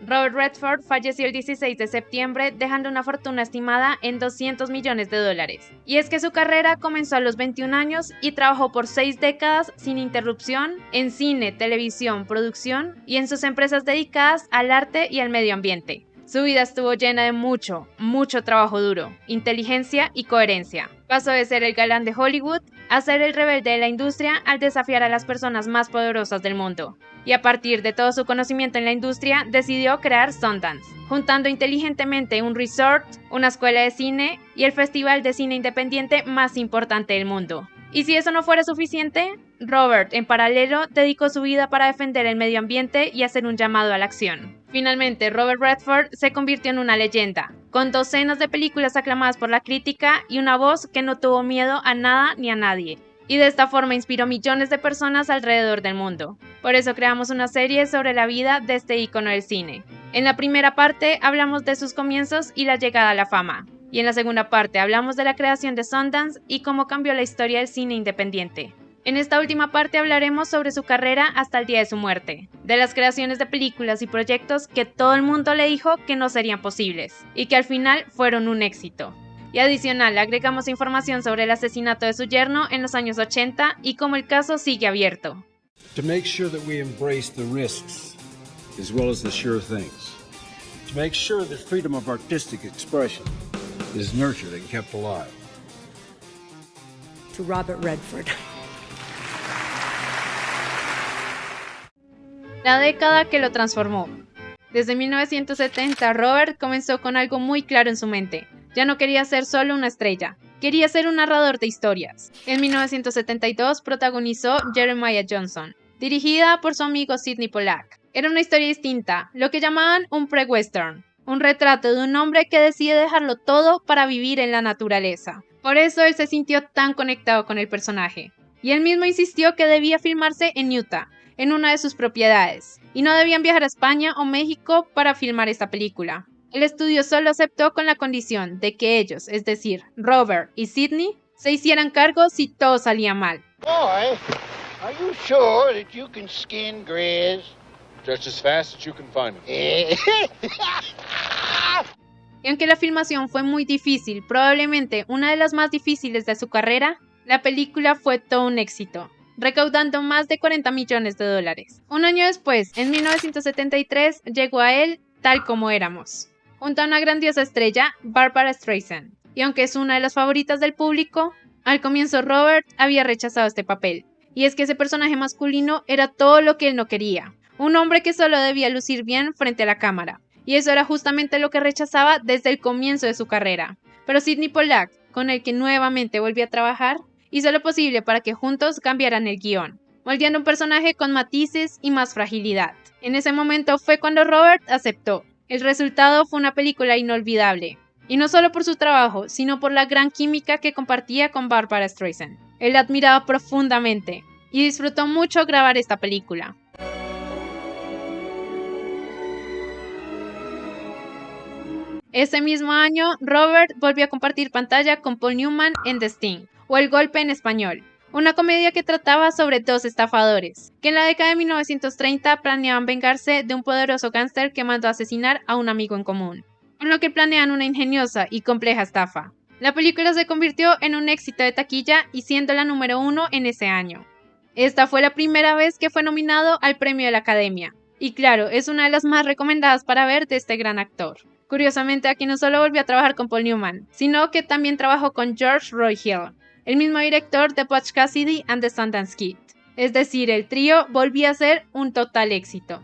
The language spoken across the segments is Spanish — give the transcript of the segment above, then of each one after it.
Robert Redford falleció el 16 de septiembre dejando una fortuna estimada en $200 millones. Y es que su carrera comenzó a los 21 años y trabajó por 6 décadas sin interrupción en cine, televisión, producción y en sus empresas dedicadas al arte y al medio ambiente. Su vida estuvo llena de mucho trabajo duro, inteligencia y coherencia. Pasó de ser el galán de Hollywood a ser el rebelde de la industria al desafiar a las personas más poderosas del mundo. Y a partir de todo su conocimiento en la industria, decidió crear Sundance, juntando inteligentemente un resort, una escuela de cine y el festival de cine independiente más importante del mundo. Y si eso no fuera suficiente, Robert, en paralelo, dedicó su vida para defender el medio ambiente y hacer un llamado a la acción. Finalmente, Robert Redford se convirtió en una leyenda, con docenas de películas aclamadas por la crítica y una voz que no tuvo miedo a nada ni a nadie. Y de esta forma inspiró millones de personas alrededor del mundo. Por eso creamos una serie sobre la vida de este ícono del cine. En la primera parte hablamos de sus comienzos y la llegada a la fama. Y en la segunda parte hablamos de la creación de Sundance y cómo cambió la historia del cine independiente. En esta última parte hablaremos sobre su carrera hasta el día de su muerte, de las creaciones de películas y proyectos que todo el mundo le dijo que no serían posibles, y que al final fueron un éxito. Y adicional, agregamos información sobre el asesinato de su yerno en los años 80 y cómo el caso sigue abierto. To make sure that we embrace the risks as well as the sure things. To make sure that freedom of artistic expression is nurtured and kept alive. To Robert Redford. La década que lo transformó. Desde 1970, Robert comenzó con algo muy claro en su mente. Ya no quería ser solo una estrella, quería ser un narrador de historias. En 1972 protagonizó Jeremiah Johnson, dirigida por su amigo Sidney Pollack. Era una historia distinta, lo que llamaban un pre-western, un retrato de un hombre que decide dejarlo todo para vivir en la naturaleza. Por eso él se sintió tan conectado con el personaje. Y él mismo insistió que debía filmarse en Utah, en una de sus propiedades, y no debían viajar a España o México para filmar esta película. El estudio solo aceptó con la condición de que ellos, es decir, Robert y Sidney, se hicieran cargo si todo salía mal. Boy, are you sure that you can skin Grizz? Just as fast as you can find them. Y aunque la filmación fue muy difícil, probablemente una de las más difíciles de su carrera, la película fue todo un éxito, recaudando más de $40 millones. Un año después, en 1973, llegó a él Tal como éramos, junto a una grandiosa estrella, Barbra Streisand. Y aunque es una de las favoritas del público, al comienzo Robert había rechazado este papel. Y es que ese personaje masculino era todo lo que él no quería. Un hombre que solo debía lucir bien frente a la cámara. Y eso era justamente lo que rechazaba desde el comienzo de su carrera. Pero Sidney Pollack, con el que nuevamente volvió a trabajar, hizo lo posible para que juntos cambiaran el guión, moldeando un personaje con matices y más fragilidad. En ese momento fue cuando Robert aceptó. El resultado fue una película inolvidable, y no solo por su trabajo, sino por la gran química que compartía con Barbra Streisand. Él la admiraba profundamente, y disfrutó mucho grabar esta película. Ese mismo año, Robert volvió a compartir pantalla con Paul Newman en The Sting, o El Golpe en español, una comedia que trataba sobre dos estafadores, que en la década de 1930 planeaban vengarse de un poderoso gángster que mandó a asesinar a un amigo en común, con lo que planean una ingeniosa y compleja estafa. La película se convirtió en un éxito de taquilla y siendo la número 1 en ese año. Esta fue la primera vez que fue nominado al premio de la Academia, y claro, es una de las más recomendadas para ver de este gran actor. Curiosamente, aquí no solo volvió a trabajar con Paul Newman, sino que también trabajó con George Roy Hill, el mismo director de Butch Cassidy and the Sundance Kid. Es decir, el trío volvía a ser un total éxito.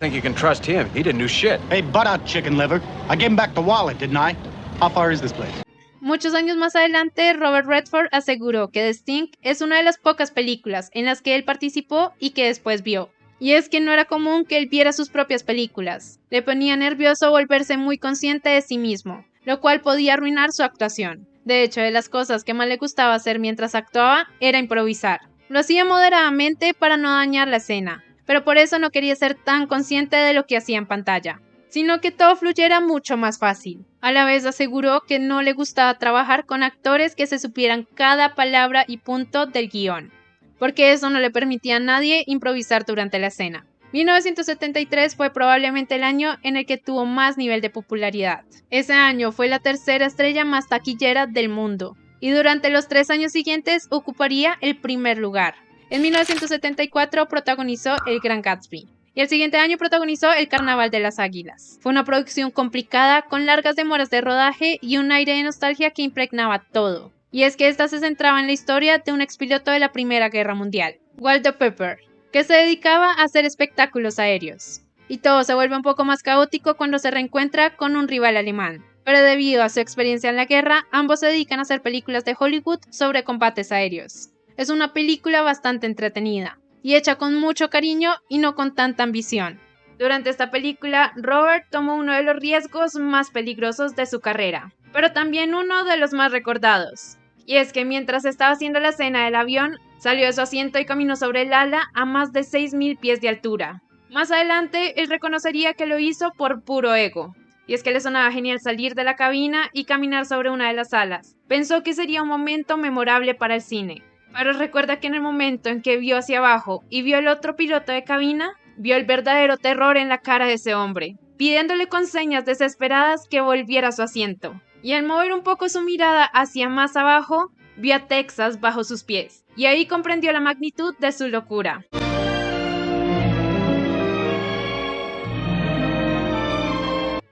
Think you can trust him? He didn't do shit. Hey, butt out, chicken liver. I gave him back the wallet, didn't I? How far is this place? Muchos años más adelante, Robert Redford aseguró que The Sting es una de las pocas películas en las que él participó y que después vio. Y es que no era común que él viera sus propias películas. Le ponía nervioso volverse muy consciente de sí mismo, lo cual podía arruinar su actuación. De hecho, de las cosas que más le gustaba hacer mientras actuaba era improvisar. Lo hacía moderadamente para no dañar la escena, pero por eso no quería ser tan consciente de lo que hacía en pantalla, sino que todo fluyera mucho más fácil. A la vez aseguró que no le gustaba trabajar con actores que se supieran cada palabra y punto del guión, porque eso no le permitía a nadie improvisar durante la escena. 1973 fue probablemente el año en el que tuvo más nivel de popularidad. Ese año fue la tercera estrella más taquillera del mundo, y durante los 3 años siguientes ocuparía el primer lugar. En 1974 protagonizó El Gran Gatsby, y el siguiente año protagonizó El Carnaval de las Águilas. Fue una producción complicada, con largas demoras de rodaje y un aire de nostalgia que impregnaba todo. Y es que esta se centraba en la historia de un expiloto de la Primera Guerra Mundial, Walter Pepper, que se dedicaba a hacer espectáculos aéreos. Y todo se vuelve un poco más caótico cuando se reencuentra con un rival alemán. Pero debido a su experiencia en la guerra, ambos se dedican a hacer películas de Hollywood sobre combates aéreos. Es una película bastante entretenida, y hecha con mucho cariño y no con tanta ambición. Durante esta película, Robert tomó uno de los riesgos más peligrosos de su carrera, pero también uno de los más recordados. Y es que mientras estaba haciendo la escena del avión, salió de su asiento y caminó sobre el ala a más de 6.000 pies de altura. Más adelante, él reconocería que lo hizo por puro ego. Y es que le sonaba genial salir de la cabina y caminar sobre una de las alas. Pensó que sería un momento memorable para el cine. Pero recuerda que en el momento en que vio hacia abajo y vio el otro piloto de cabina, vio el verdadero terror en la cara de ese hombre, pidiéndole con señas desesperadas que volviera a su asiento. Y al mover un poco su mirada hacia más abajo, vio a Texas bajo sus pies, y ahí comprendió la magnitud de su locura.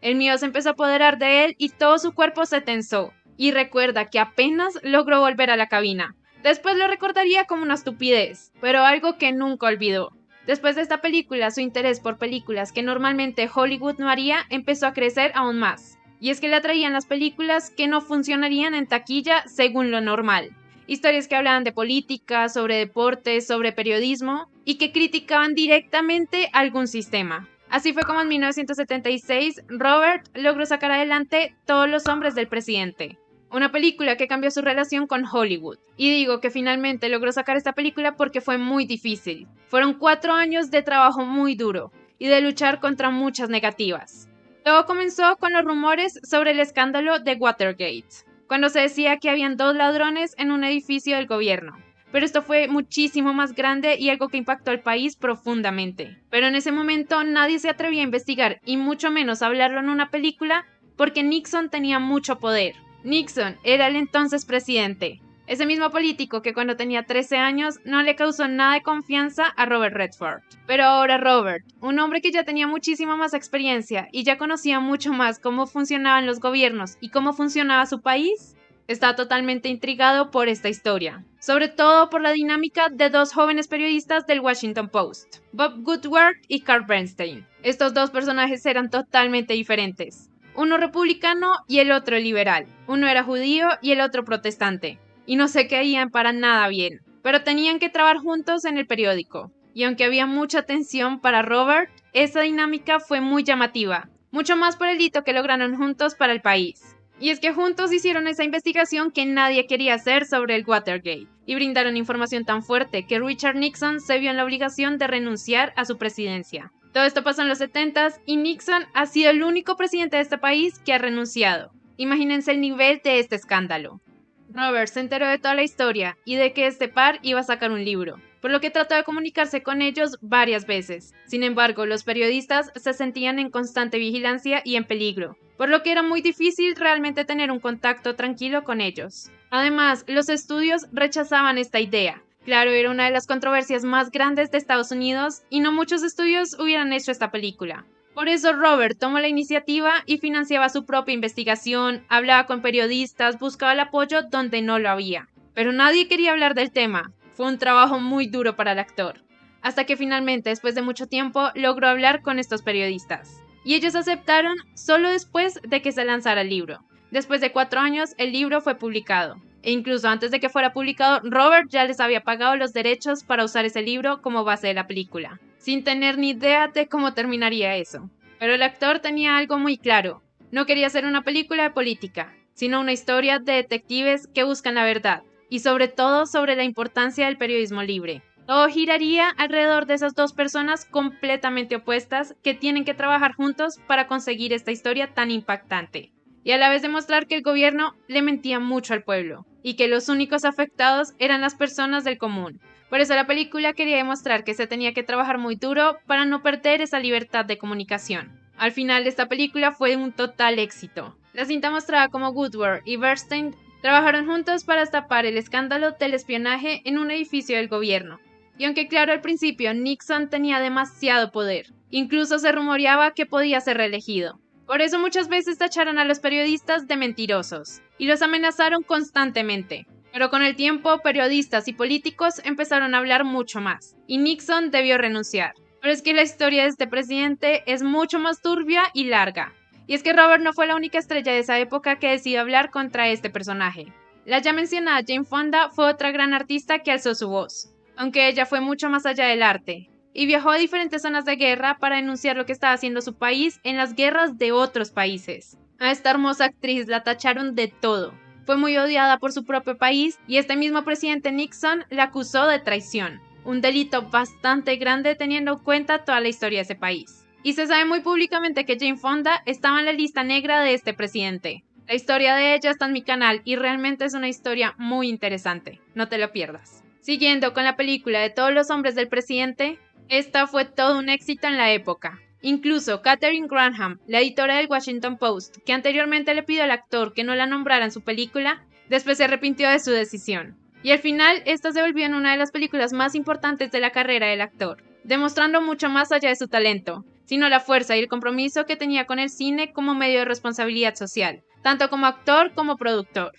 El miedo se empezó a apoderar de él y todo su cuerpo se tensó, y recuerda que apenas logró volver a la cabina. Después lo recordaría como una estupidez, pero algo que nunca olvidó. Después de esta película, su interés por películas que normalmente Hollywood no haría empezó a crecer aún más. Y es que le atraían las películas que no funcionarían en taquilla según lo normal. Historias que hablaban de política, sobre deportes, sobre periodismo y que criticaban directamente algún sistema. Así fue como en 1976 Robert logró sacar adelante Todos los hombres del presidente, una película que cambió su relación con Hollywood. Y digo que finalmente logró sacar esta película porque fue muy difícil. Fueron 4 años de trabajo muy duro y de luchar contra muchas negativas. Todo comenzó con los rumores sobre el escándalo de Watergate, cuando se decía que habían 2 ladrones en un edificio del gobierno. Pero esto fue muchísimo más grande y algo que impactó al país profundamente. Pero en ese momento nadie se atrevía a investigar y mucho menos a hablarlo en una película porque Nixon tenía mucho poder. Nixon era el entonces presidente, ese mismo político que cuando tenía 13 años no le causó nada de confianza a Robert Redford. Pero ahora Robert, un hombre que ya tenía muchísima más experiencia y ya conocía mucho más cómo funcionaban los gobiernos y cómo funcionaba su país, está totalmente intrigado por esta historia, sobre todo por la dinámica de 2 jóvenes periodistas del Washington Post, Bob Woodward y Carl Bernstein. Estos 2 personajes eran totalmente diferentes, uno republicano y el otro liberal, uno era judío y el otro protestante, y no se caían para nada bien, pero tenían que trabajar juntos en el periódico, y aunque había mucha tensión para Robert, esa dinámica fue muy llamativa, mucho más por el hito que lograron juntos para el país. Y es que juntos hicieron esa investigación que nadie quería hacer sobre el Watergate, y brindaron información tan fuerte que Richard Nixon se vio en la obligación de renunciar a su presidencia. Todo esto pasó en los 70s y Nixon ha sido el único presidente de este país que ha renunciado. Imagínense el nivel de este escándalo. Robert se enteró de toda la historia y de que este par iba a sacar un libro, por lo que trató de comunicarse con ellos varias veces. Sin embargo, los periodistas se sentían en constante vigilancia y en peligro, por lo que era muy difícil realmente tener un contacto tranquilo con ellos. Además, los estudios rechazaban esta idea. Claro, era una de las controversias más grandes de Estados Unidos y no muchos estudios hubieran hecho esta película. Por eso Robert tomó la iniciativa y financiaba su propia investigación, hablaba con periodistas, buscaba el apoyo donde no lo había. Pero nadie quería hablar del tema. Fue un trabajo muy duro para el actor. Hasta que finalmente, después de mucho tiempo, logró hablar con estos periodistas. Y ellos aceptaron solo después de que se lanzara el libro. Después de 4 años, el libro fue publicado. E incluso antes de que fuera publicado, Robert ya les había pagado los derechos para usar ese libro como base de la película, sin tener ni idea de cómo terminaría eso. Pero el actor tenía algo muy claro. No quería hacer una película de política, sino una historia de detectives que buscan la verdad, y sobre todo sobre la importancia del periodismo libre. Todo giraría alrededor de esas 2 personas completamente opuestas que tienen que trabajar juntos para conseguir esta historia tan impactante. Y a la vez demostrar que el gobierno le mentía mucho al pueblo, y que los únicos afectados eran las personas del común, Por eso la película quería demostrar que se tenía que trabajar muy duro para no perder esa libertad de comunicación. Al final, esta película fue un total éxito. La cinta mostraba cómo Woodward y Bernstein trabajaron juntos para destapar el escándalo del espionaje en un edificio del gobierno. Y aunque claro al principio Nixon tenía demasiado poder, incluso se rumoreaba que podía ser reelegido. Por eso muchas veces tacharon a los periodistas de mentirosos y los amenazaron constantemente. Pero con el tiempo, periodistas y políticos empezaron a hablar mucho más, y Nixon debió renunciar. Pero es que la historia de este presidente es mucho más turbia y larga. Y es que Robert no fue la única estrella de esa época que decidió hablar contra este personaje. La ya mencionada Jane Fonda fue otra gran artista que alzó su voz, aunque ella fue mucho más allá del arte, y viajó a diferentes zonas de guerra para denunciar lo que estaba haciendo su país en las guerras de otros países. A esta hermosa actriz la tacharon de todo. Fue muy odiada por su propio país y este mismo presidente Nixon la acusó de traición, un delito bastante grande teniendo en cuenta toda la historia de ese país. Y se sabe muy públicamente que Jane Fonda estaba en la lista negra de este presidente. La historia de ella está en mi canal y realmente es una historia muy interesante, no te lo pierdas. Siguiendo con la película de Todos los hombres del presidente, esta fue todo un éxito en la época. Incluso Katharine Graham, la editora del Washington Post, que anteriormente le pidió al actor que no la nombrara en su película, después se arrepintió de su decisión. Y al final, esta se volvió en una de las películas más importantes de la carrera del actor, demostrando mucho más allá de su talento, sino la fuerza y el compromiso que tenía con el cine como medio de responsabilidad social, tanto como actor como productor.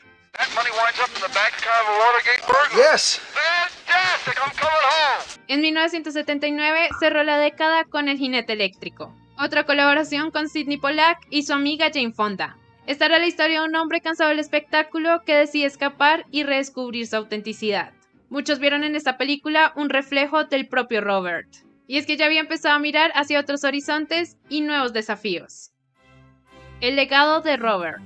Yes. En 1979 cerró la década con El jinete eléctrico, otra colaboración con Sidney Pollack y su amiga Jane Fonda. Esta era la historia de un hombre cansado del espectáculo que decide escapar y redescubrir su autenticidad. Muchos vieron en esta película un reflejo del propio Robert. Y es que ya había empezado a mirar hacia otros horizontes y nuevos desafíos. El legado de Robert.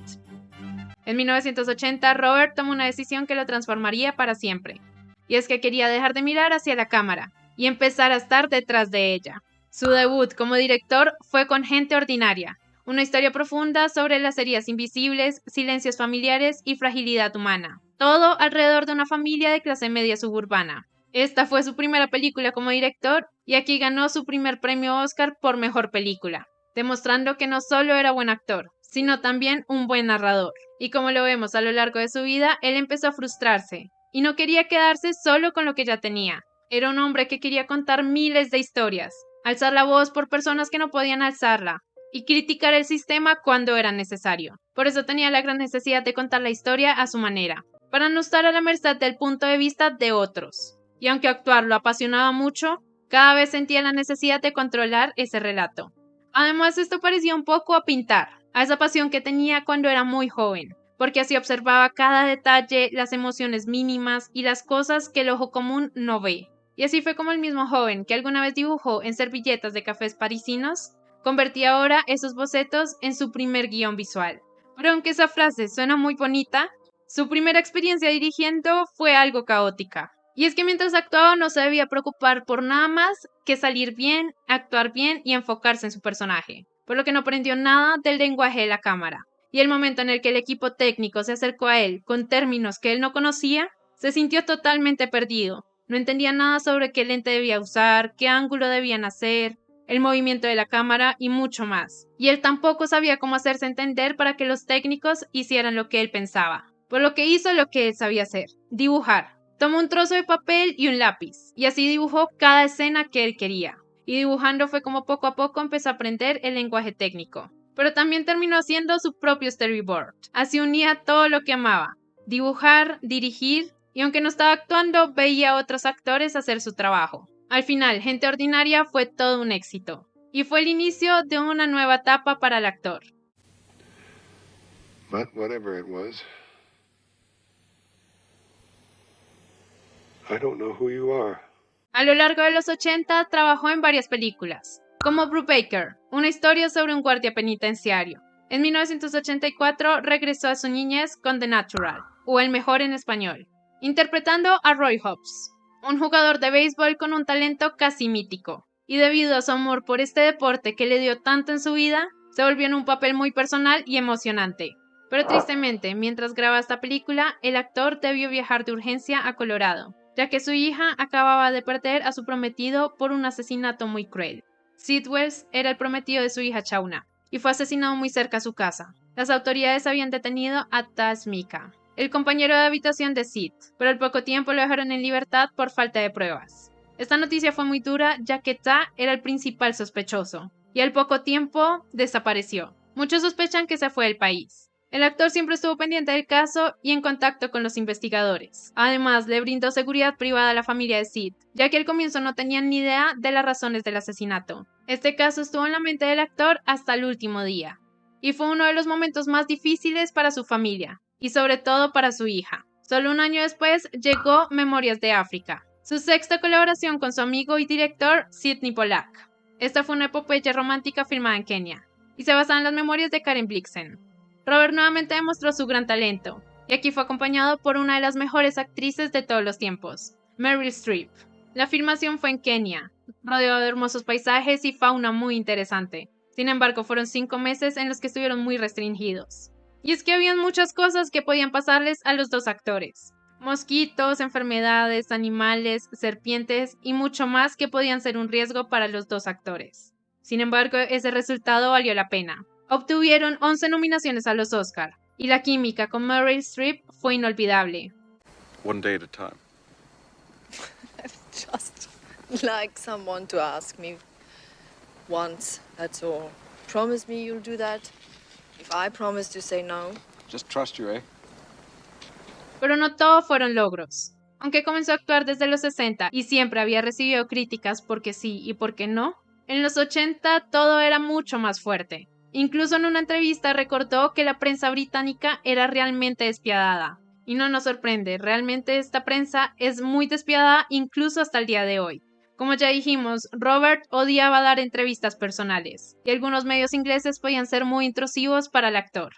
En 1980, Robert tomó una decisión que lo transformaría para siempre. Y es que quería dejar de mirar hacia la cámara y empezar a estar detrás de ella. Su debut como director fue con Gente Ordinaria, una historia profunda sobre las heridas invisibles, silencios familiares y fragilidad humana. Todo alrededor de una familia de clase media suburbana. Esta fue su primera película como director y aquí ganó su primer premio Oscar por mejor película, demostrando que no solo era buen actor, sino también un buen narrador. Y como lo vemos a lo largo de su vida, él empezó a frustrarse y no quería quedarse solo con lo que ya tenía. Era un hombre que quería contar miles de historias, alzar la voz por personas que no podían alzarla y criticar el sistema cuando era necesario. Por eso tenía la gran necesidad de contar la historia a su manera, para no estar a la merced del punto de vista de otros. Y aunque actuar lo apasionaba mucho, cada vez sentía la necesidad de controlar ese relato. Además, esto parecía un poco a pintar, a esa pasión que tenía cuando era muy joven, porque así observaba cada detalle, las emociones mínimas y las cosas que el ojo común no ve. Y así fue como el mismo joven que alguna vez dibujó en servilletas de cafés parisinos, convertía ahora esos bocetos en su primer guión visual. Pero aunque esa frase suena muy bonita, su primera experiencia dirigiendo fue algo caótica. Y es que mientras actuaba no se debía preocupar por nada más que salir bien, actuar bien y enfocarse en su personaje, por lo que no aprendió nada del lenguaje de la cámara. Y el momento en el que el equipo técnico se acercó a él con términos que él no conocía, se sintió totalmente perdido. No entendía nada sobre qué lente debía usar, qué ángulo debían hacer, el movimiento de la cámara y mucho más. Y él tampoco sabía cómo hacerse entender para que los técnicos hicieran lo que él pensaba. Por lo que hizo lo que él sabía hacer, dibujar. Tomó un trozo de papel y un lápiz, y así dibujó cada escena que él quería. Y dibujando fue como poco a poco empezó a aprender el lenguaje técnico. Pero también terminó haciendo su propio storyboard. Así unía todo lo que amaba: dibujar, dirigir, y aunque no estaba actuando, veía a otros actores hacer su trabajo. Al final, Gente Ordinaria fue todo un éxito, y fue el inicio de una nueva etapa para el actor. But whatever it was, I don't know who you are. A lo largo de los 80 trabajó en varias películas, como Brubaker, una historia sobre un guardia penitenciario. En 1984 regresó a su niñez con The Natural, o El Mejor en español, interpretando a Roy Hobbs, un jugador de béisbol con un talento casi mítico, y debido a su amor por este deporte que le dio tanto en su vida, se volvió en un papel muy personal y emocionante. Pero tristemente, mientras grababa esta película, el actor debió viajar de urgencia a Colorado, ya que su hija acababa de perder a su prometido por un asesinato muy cruel. Sid Wells era el prometido de su hija Shauna, y fue asesinado muy cerca a su casa. Las autoridades habían detenido a Taz Mika, el compañero de habitación de Sid, pero al poco tiempo lo dejaron en libertad por falta de pruebas. Esta noticia fue muy dura, ya que Ta era el principal sospechoso, y al poco tiempo desapareció. Muchos sospechan que se fue del país. El actor siempre estuvo pendiente del caso y en contacto con los investigadores. Además, le brindó seguridad privada a la familia de Sid, ya que al comienzo no tenían ni idea de las razones del asesinato. Este caso estuvo en la mente del actor hasta el último día, y fue uno de los momentos más difíciles para su familia, y sobre todo para su hija. Solo un año después llegó Memorias de África, su sexta colaboración con su amigo y director Sidney Pollack. Esta fue una epopeya romántica filmada en Kenia, y se basaba en las memorias de Karen Blixen. Robert nuevamente demostró su gran talento, y aquí fue acompañado por una de las mejores actrices de todos los tiempos, Meryl Streep. La filmación fue en Kenia, rodeado de hermosos paisajes y fauna muy interesante. Sin embargo, fueron 5 meses en los que estuvieron muy restringidos. Y es que habían muchas cosas que podían pasarles a los dos actores. Mosquitos, enfermedades, animales, serpientes y mucho más que podían ser un riesgo para los dos actores. Sin embargo, ese resultado valió la pena. Obtuvieron 11 nominaciones a los Oscar, y la química con Meryl Streep fue inolvidable. One day at a time. Just like someone to ask me once, that's all. Promise me you'll do that? If I promise to say no. Just trust you, eh? Pero no todo fueron logros. Aunque comenzó a actuar desde los 60 y siempre había recibido críticas porque sí y porque no, en los 80 todo era mucho más fuerte. Incluso en una entrevista recordó que la prensa británica era realmente despiadada. Y no nos sorprende, realmente esta prensa es muy despiadada incluso hasta el día de hoy. Como ya dijimos, Robert odiaba dar entrevistas personales, y algunos medios ingleses podían ser muy intrusivos para el actor.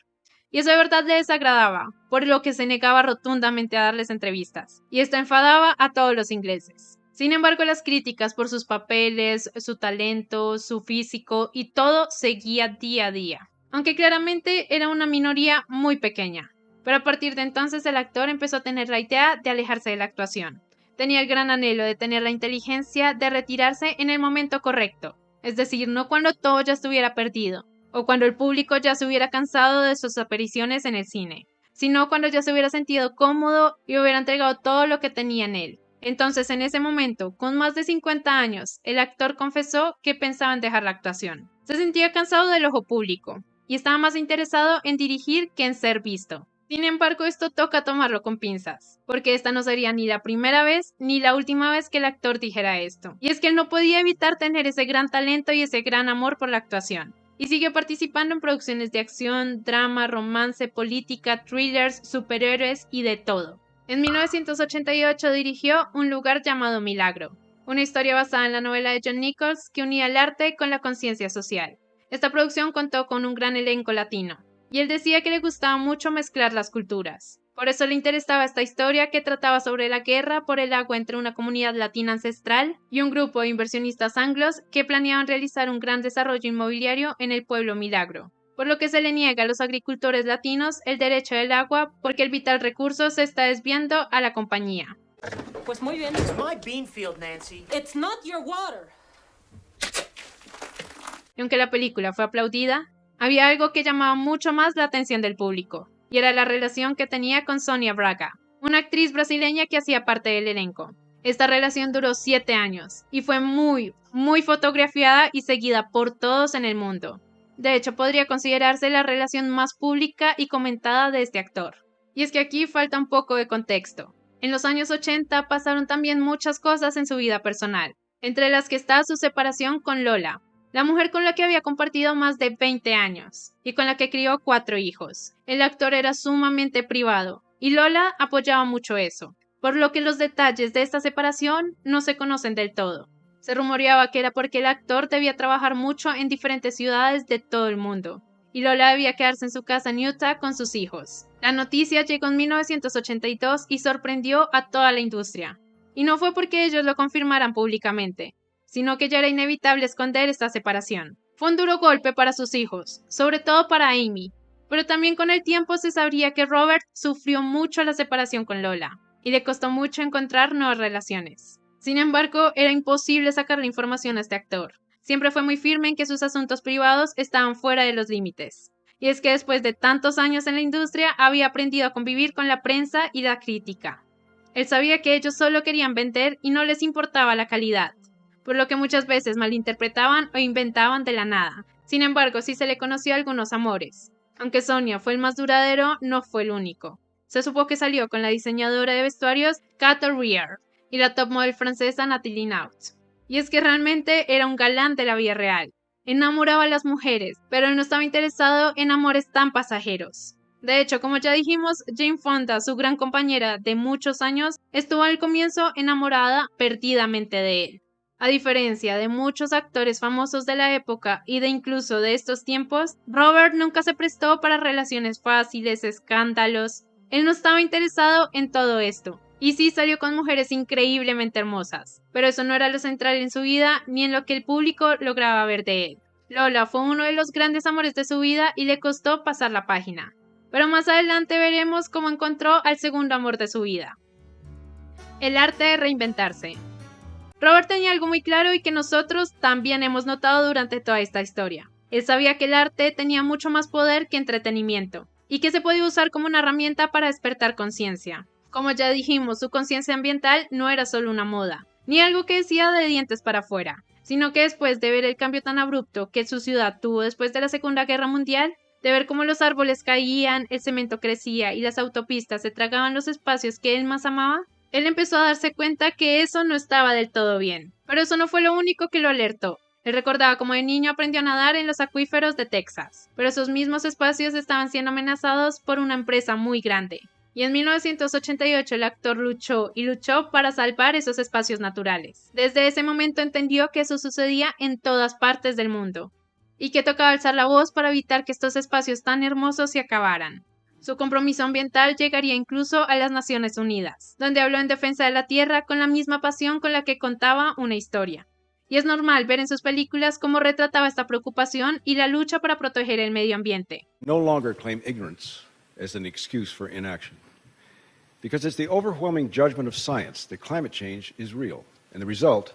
Y eso de verdad le desagradaba, por lo que se negaba rotundamente a darles entrevistas, y esto enfadaba a todos los ingleses. Sin embargo, las críticas por sus papeles, su talento, su físico y todo seguía día a día, aunque claramente era una minoría muy pequeña. Pero a partir de entonces el actor empezó a tener la idea de alejarse de la actuación. Tenía el gran anhelo de tener la inteligencia de retirarse en el momento correcto, es decir, no cuando todo ya estuviera perdido, o cuando el público ya se hubiera cansado de sus apariciones en el cine, sino cuando ya se hubiera sentido cómodo y hubiera entregado todo lo que tenía en él. Entonces, en ese momento, con más de 50 años, el actor confesó que pensaba en dejar la actuación. Se sentía cansado del ojo público, y estaba más interesado en dirigir que en ser visto. Sin embargo, esto toca tomarlo con pinzas, porque esta no sería ni la primera vez ni la última vez que el actor dijera esto. Y es que él no podía evitar tener ese gran talento y ese gran amor por la actuación. Y siguió participando en producciones de acción, drama, romance, política, thrillers, superhéroes y de todo. En 1988 dirigió Un lugar llamado Milagro, una historia basada en la novela de John Nichols que unía el arte con la conciencia social. Esta producción contó con un gran elenco latino, y él decía que le gustaba mucho mezclar las culturas. Por eso le interesaba esta historia que trataba sobre la guerra por el agua entre una comunidad latina ancestral y un grupo de inversionistas anglos que planeaban realizar un gran desarrollo inmobiliario en el pueblo Milagro, por lo que se le niega a los agricultores latinos el derecho del agua porque el vital recurso se está desviando a la compañía. Pues muy bien. It's my bean field, Nancy. It's not your water. Y aunque la película fue aplaudida, había algo que llamaba mucho más la atención del público, y era la relación que tenía con Sonia Braga, una actriz brasileña que hacía parte del elenco. Esta relación duró 7 años, y fue muy fotografiada y seguida por todos en el mundo. De hecho, podría considerarse la relación más pública y comentada de este actor. Y es que aquí falta un poco de contexto. En los años 80 pasaron también muchas cosas en su vida personal, entre las que está su separación con Lola, la mujer con la que había compartido más de 20 años, y con la que crió 4 hijos. El actor era sumamente privado, y Lola apoyaba mucho eso, por lo que los detalles de esta separación no se conocen del todo. Se rumoreaba que era porque el actor debía trabajar mucho en diferentes ciudades de todo el mundo, y Lola debía quedarse en su casa en Utah con sus hijos. La noticia llegó en 1982 y sorprendió a toda la industria. Y no fue porque ellos lo confirmaran públicamente, sino que ya era inevitable esconder esta separación. Fue un duro golpe para sus hijos, sobre todo para Amy, pero también con el tiempo se sabría que Robert sufrió mucho la separación con Lola. y le costó mucho encontrar nuevas relaciones. Sin embargo, era imposible sacarle información a este actor. Siempre fue muy firme en que sus asuntos privados estaban fuera de los límites. Y es que después de tantos años en la industria, había aprendido a convivir con la prensa y la crítica. Él sabía que ellos solo querían vender y no les importaba la calidad, por lo que muchas veces malinterpretaban o inventaban de la nada. Sin embargo, sí se le conoció algunos amores. Aunque Sonia fue el más duradero, no fue el único. Se supo que salió con la diseñadora de vestuarios Kat O'Rear y la top model francesa Nathalie Naut. Y es que realmente era un galán de la vida real. Enamoraba a las mujeres, pero él no estaba interesado en amores tan pasajeros. De hecho, como ya dijimos, Jane Fonda, su gran compañera de muchos años, estuvo al comienzo enamorada perdidamente de él. A diferencia de muchos actores famosos de la época y de incluso de estos tiempos, Robert nunca se prestó para relaciones fáciles, escándalos. Él no estaba interesado en todo esto. Y sí salió con mujeres increíblemente hermosas, pero eso no era lo central en su vida ni en lo que el público lograba ver de él. Lola fue uno de los grandes amores de su vida y le costó pasar la página. Pero más adelante veremos cómo encontró al segundo amor de su vida. El arte de reinventarse. Robert tenía algo muy claro y que nosotros también hemos notado durante toda esta historia. Él sabía que el arte tenía mucho más poder que entretenimiento, y que se podía usar como una herramienta para despertar conciencia. Como ya dijimos, su conciencia ambiental no era solo una moda, ni algo que decía de dientes para afuera, sino que después de ver el cambio tan abrupto que su ciudad tuvo después de la Segunda Guerra Mundial, de ver cómo los árboles caían, el cemento crecía y las autopistas se tragaban los espacios que él más amaba, él empezó a darse cuenta que eso no estaba del todo bien. Pero eso no fue lo único que lo alertó. Él recordaba cómo de niño aprendió a nadar en los acuíferos de Texas, pero esos mismos espacios estaban siendo amenazados por una empresa muy grande. Y en 1988 el actor luchó y luchó para salvar esos espacios naturales. Desde ese momento entendió que eso sucedía en todas partes del mundo, y que tocaba alzar la voz para evitar que estos espacios tan hermosos se acabaran. Su compromiso ambiental llegaría incluso a las Naciones Unidas, donde habló en defensa de la tierra con la misma pasión con la que contaba una historia. Y es normal ver en sus películas cómo retrataba esta preocupación y la lucha para proteger el medio ambiente. No longer claim ignorance as an excuse for inaction. Because it's the overwhelming judgment of science that climate change is real and the result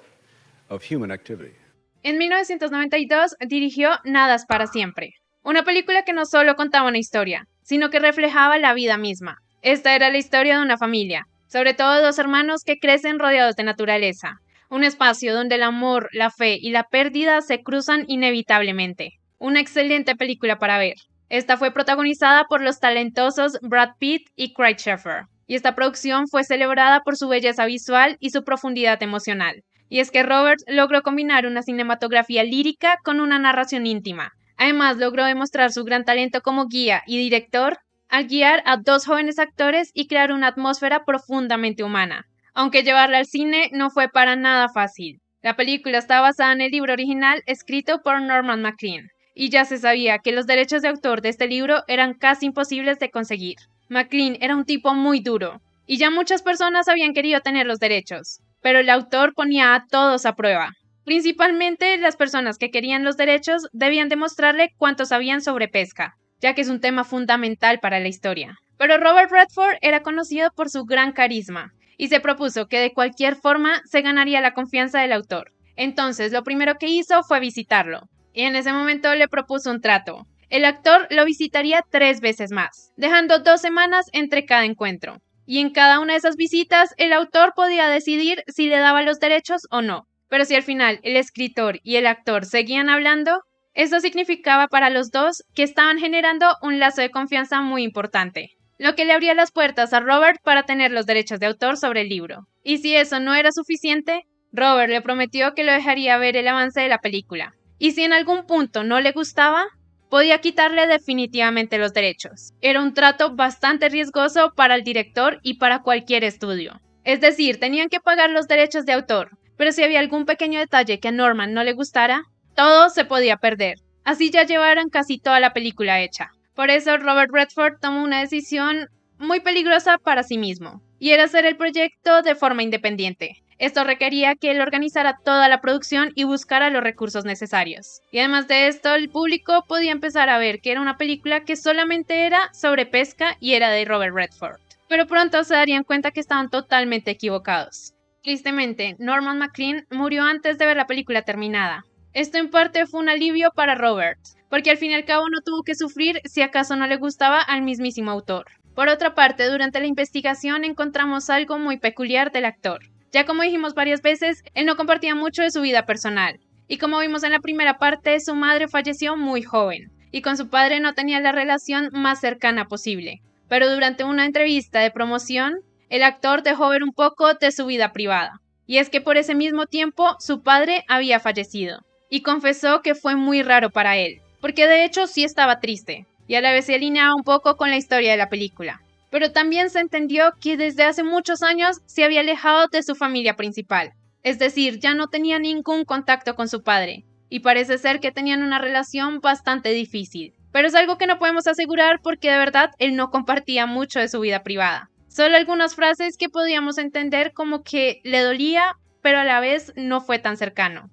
of human activity. En 1992 dirigió Nadas para siempre, una película que no solo contaba una historia, sino que reflejaba la vida misma. Esta era la historia de una familia, sobre todo dos hermanos que crecen rodeados de naturaleza, un espacio donde el amor, la fe y la pérdida se cruzan inevitablemente. Una excelente película para ver. Esta fue protagonizada por los talentosos Brad Pitt y Craig Sheffer, y esta producción fue celebrada por su belleza visual y su profundidad emocional. Y es que Robert logró combinar una cinematografía lírica con una narración íntima. Además, logró demostrar su gran talento como guía y director al guiar a dos jóvenes actores y crear una atmósfera profundamente humana. Aunque llevarla al cine no fue para nada fácil. La película está basada en el libro original escrito por Norman Maclean, y ya se sabía que los derechos de autor de este libro eran casi imposibles de conseguir. Maclean era un tipo muy duro, y ya muchas personas habían querido tener los derechos, pero el autor ponía a todos a prueba. Principalmente las personas que querían los derechos debían demostrarle cuánto sabían sobre pesca, ya que es un tema fundamental para la historia. Pero Robert Redford era conocido por su gran carisma, y se propuso que de cualquier forma se ganaría la confianza del autor. Entonces lo primero que hizo fue visitarlo, y en ese momento le propuso un trato. El actor lo visitaría 3 veces más, dejando 2 semanas entre cada encuentro. Y en cada una de esas visitas, el autor podía decidir si le daba los derechos o no. Pero si al final el escritor y el actor seguían hablando, eso significaba para los dos que estaban generando un lazo de confianza muy importante, lo que le abría las puertas a Robert para tener los derechos de autor sobre el libro. Y si eso no era suficiente, Robert le prometió que lo dejaría ver el avance de la película. Y si en algún punto no le gustaba, podía quitarle definitivamente los derechos. Era un trato bastante riesgoso para el director y para cualquier estudio. Es decir, tenían que pagar los derechos de autor, pero si había algún pequeño detalle que a Norman no le gustara, todo se podía perder. Así ya llevaron casi toda la película hecha. Por eso Robert Redford tomó una decisión muy peligrosa para sí mismo, y era hacer el proyecto de forma independiente. Esto requería que él organizara toda la producción y buscara los recursos necesarios. Y además de esto, el público podía empezar a ver que era una película que solamente era sobre pesca y era de Robert Redford. pero pronto se darían cuenta que estaban totalmente equivocados. Tristemente, Norman MacLean murió antes de ver la película terminada. Esto en parte fue un alivio para Robert, porque al fin y al cabo no tuvo que sufrir si acaso no le gustaba al mismísimo autor. Por otra parte, durante la investigación encontramos algo muy peculiar del actor. Ya como dijimos varias veces, él no compartía mucho de su vida personal, y como vimos en la primera parte, su madre falleció muy joven, y con su padre no tenía la relación más cercana posible. Pero durante una entrevista de promoción, el actor dejó ver un poco de su vida privada, y es que por ese mismo tiempo su padre había fallecido, y confesó que fue muy raro para él, porque de hecho sí estaba triste, y a la vez se alineaba un poco con la historia de la película. Pero también se entendió que desde hace muchos años se había alejado de su familia principal, es decir, ya no tenía ningún contacto con su padre, y parece ser que tenían una relación bastante difícil. Pero es algo que no podemos asegurar porque de verdad él no compartía mucho de su vida privada. Solo algunas frases que podíamos entender como que le dolía, pero a la vez no fue tan cercano.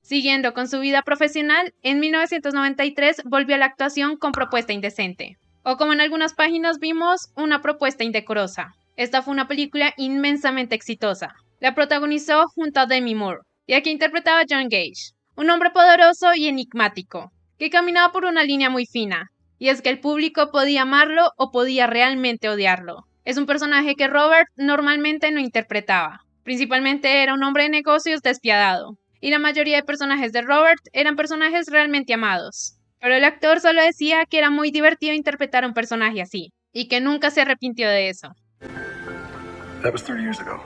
Siguiendo con su vida profesional, en 1993 volvió a la actuación con Propuesta Indecente, o como en algunas páginas vimos, Una propuesta indecorosa. Esta fue una película inmensamente exitosa. La protagonizó junto a Demi Moore, y aquí interpretaba a John Gage, un hombre poderoso y enigmático, que caminaba por una línea muy fina, y es que el público podía amarlo o podía realmente odiarlo. Es un personaje que Robert normalmente no interpretaba. Principalmente era un hombre de negocios despiadado, y la mayoría de personajes de Robert eran personajes realmente amados. Pero el actor solo decía que era muy divertido interpretar a un personaje así, y que nunca se arrepintió de eso. That was 30 years ago.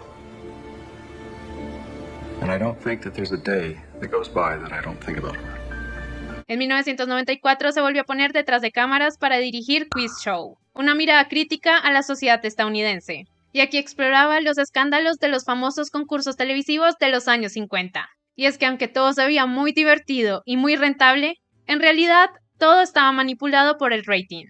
And I don't think that there's a day that goes by that I don't think about her. En 1994 se volvió a poner detrás de cámaras para dirigir Quiz Show, una mirada crítica a la sociedad estadounidense, y aquí exploraba los escándalos de los famosos concursos televisivos de los años 50. Y es que aunque todo se veía muy divertido y muy rentable, en realidad todo estaba manipulado por el rating.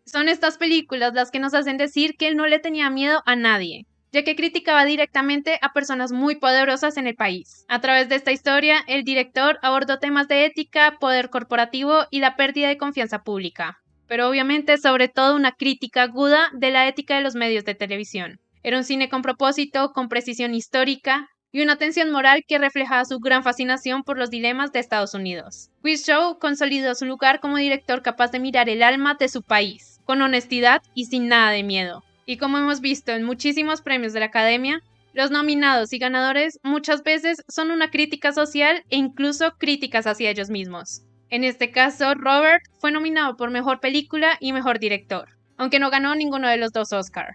Son estas películas las que nos hacen decir que él no le tenía miedo a nadie, ya que criticaba directamente a personas muy poderosas en el país. A través de esta historia, el director abordó temas de ética, poder corporativo y la pérdida de confianza pública, pero obviamente sobre todo una crítica aguda de la ética de los medios de televisión. Era un cine con propósito, con precisión histórica, y una tensión moral que reflejaba su gran fascinación por los dilemas de Estados Unidos. Quiz Show consolidó su lugar como director capaz de mirar el alma de su país, con honestidad y sin nada de miedo. Y como hemos visto en muchísimos premios de la Academia, los nominados y ganadores muchas veces son una crítica social e incluso críticas hacia ellos mismos. En este caso, Robert fue nominado por Mejor Película y Mejor Director, aunque no ganó ninguno de los dos Oscar.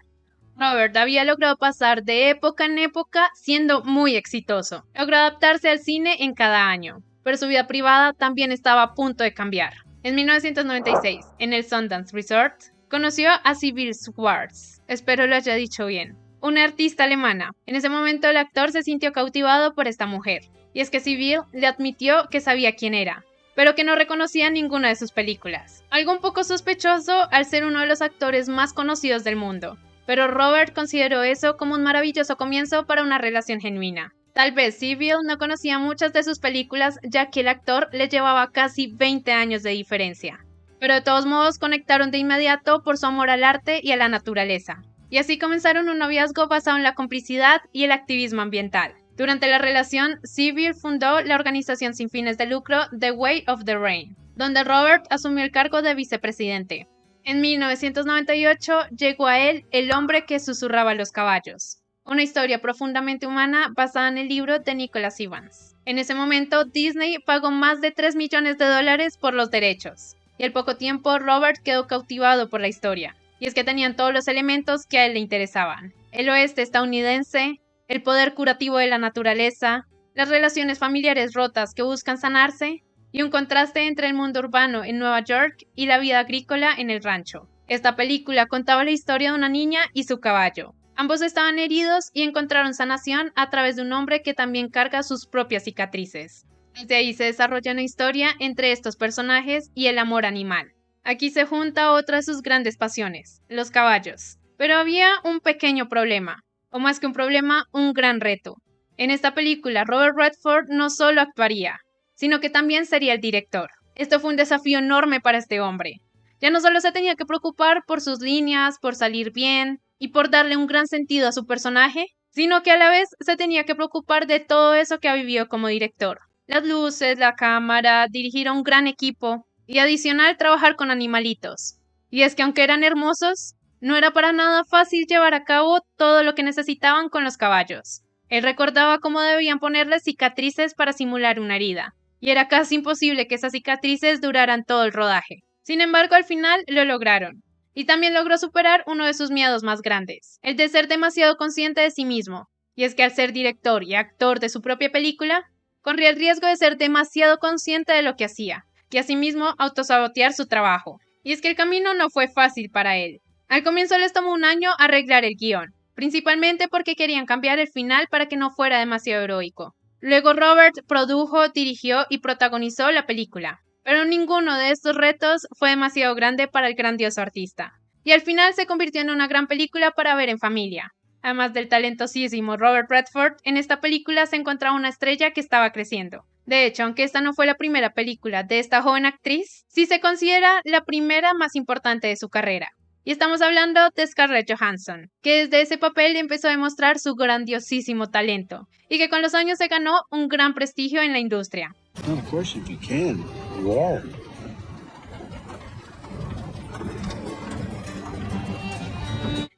Robert había logrado pasar de época en época siendo muy exitoso. Logró adaptarse al cine en cada año, pero su vida privada también estaba a punto de cambiar. En 1996, en el Sundance Resort, conoció a Sibylle Schwartz, espero lo haya dicho bien, una artista alemana. En ese momento el actor se sintió cautivado por esta mujer, y es que Sibylle le admitió que sabía quién era, pero que no reconocía ninguna de sus películas. Algo un poco sospechoso al ser uno de los actores más conocidos del mundo. Pero Robert consideró eso como un maravilloso comienzo para una relación genuina. Tal vez Sibylle no conocía muchas de sus películas ya que el actor le llevaba casi 20 años de diferencia. Pero de todos modos conectaron de inmediato por su amor al arte y a la naturaleza. Y así comenzaron un noviazgo basado en la complicidad y el activismo ambiental. Durante la relación, Sibylle fundó la organización sin fines de lucro The Way of the Rain, donde Robert asumió el cargo de vicepresidente. En 1998 llegó a él El hombre que susurraba a los caballos, una historia profundamente humana basada en el libro de Nicholas Evans. En ese momento, Disney pagó más de $3 millones por los derechos, y al poco tiempo Robert quedó cautivado por la historia, y es que tenían todos los elementos que a él le interesaban: el oeste estadounidense, el poder curativo de la naturaleza, las relaciones familiares rotas que buscan sanarse, y un contraste entre el mundo urbano en Nueva York y la vida agrícola en el rancho. Esta película contaba la historia de una niña y su caballo. Ambos estaban heridos y encontraron sanación a través de un hombre que también carga sus propias cicatrices. Desde ahí se desarrolla una historia entre estos personajes y el amor animal. Aquí se junta otra de sus grandes pasiones, los caballos. Pero había un pequeño problema, o más que un problema, un gran reto. En esta película, Robert Redford no solo actuaría, sino que también sería el director. Esto fue un desafío enorme para este hombre. Ya no solo se tenía que preocupar por sus líneas, por salir bien y por darle un gran sentido a su personaje, sino que a la vez se tenía que preocupar de todo eso que ha vivido como director. Las luces, la cámara, dirigir a un gran equipo y adicional trabajar con animalitos. Y es que aunque eran hermosos, no era para nada fácil llevar a cabo todo lo que necesitaban con los caballos. Él recordaba cómo debían ponerles cicatrices para simular una herida, y era casi imposible que esas cicatrices duraran todo el rodaje. Sin embargo, al final lo lograron, y también logró superar uno de sus miedos más grandes, el de ser demasiado consciente de sí mismo, y es que al ser director y actor de su propia película, corría el riesgo de ser demasiado consciente de lo que hacía, y asimismo autosabotear su trabajo. Y es que el camino no fue fácil para él. Al comienzo les tomó un año arreglar el guión, principalmente porque querían cambiar el final para que no fuera demasiado heroico. Luego Robert produjo, dirigió y protagonizó la película, pero ninguno de estos retos fue demasiado grande para el grandioso artista. Y al final se convirtió en una gran película para ver en familia. Además del talentosísimo Robert Redford, en esta película se encontraba una estrella que estaba creciendo. De hecho, aunque esta no fue la primera película de esta joven actriz, sí se considera la primera más importante de su carrera. Y estamos hablando de Scarlett Johansson, que desde ese papel empezó a demostrar su grandiosísimo talento, y que con los años se ganó un gran prestigio en la industria. Well, of course, if you can, you are.